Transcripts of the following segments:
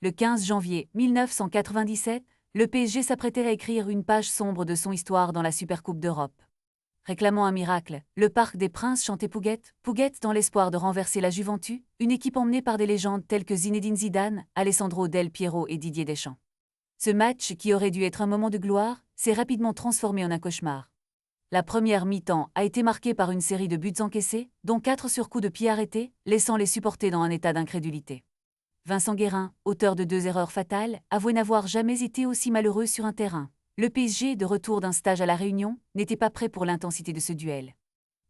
Le 15 janvier 1997, le PSG s'apprêtait à écrire une page sombre de son histoire dans la Supercoupe d'Europe. Réclamant un miracle, le Parc des Princes chantait Pouguette, Pouguette dans l'espoir de renverser la Juventus, une équipe emmenée par des légendes telles que Zinedine Zidane, Alessandro Del Piero et Didier Deschamps. Ce match, qui aurait dû être un moment de gloire, s'est rapidement transformé en un cauchemar. La première mi-temps a été marquée par une série de buts encaissés, dont 4 sur coups de pied arrêtés, laissant les supporters dans un état d'incrédulité. Vincent Guérin, auteur de 2 erreurs fatales, avouait n'avoir jamais été aussi malheureux sur un terrain. Le PSG, de retour d'un stage à La Réunion, n'était pas prêt pour l'intensité de ce duel.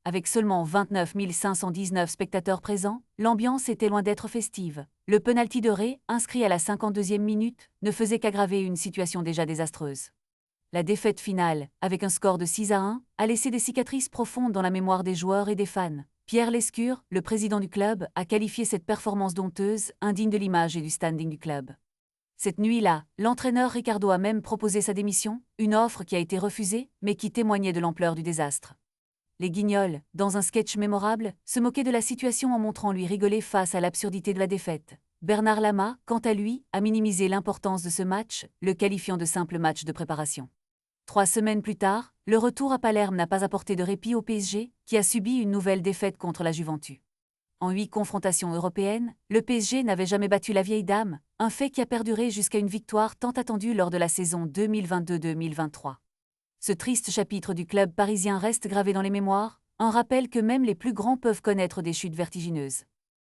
Avec seulement 29 519 spectateurs présents, l'ambiance était loin d'être festive. Le penalty de Ré, inscrit à la 52e minute, ne faisait qu'aggraver une situation déjà désastreuse. La défaite finale, avec un score de 6-1, a laissé des cicatrices profondes dans la mémoire des joueurs et des fans. Pierre Lescure, le président du club, a qualifié cette performance honteuse, indigne de l'image et du standing du club. Cette nuit-là, l'entraîneur Ricardo a même proposé sa démission, une offre qui a été refusée, mais qui témoignait de l'ampleur du désastre. Les Guignols, dans un sketch mémorable, se moquaient de la situation en montrant lui rigoler face à l'absurdité de la défaite. Bernard Lama, quant à lui, a minimisé l'importance de ce match, le qualifiant de simple match de préparation. 3 semaines plus tard, le retour à Palerme n'a pas apporté de répit au PSG, qui a subi une nouvelle défaite contre la Juventus. En 8 confrontations européennes, le PSG n'avait jamais battu la vieille dame, un fait qui a perduré jusqu'à une victoire tant attendue lors de la saison 2022-2023. Ce triste chapitre du club parisien reste gravé dans les mémoires, un rappel que même les plus grands peuvent connaître des chutes vertigineuses.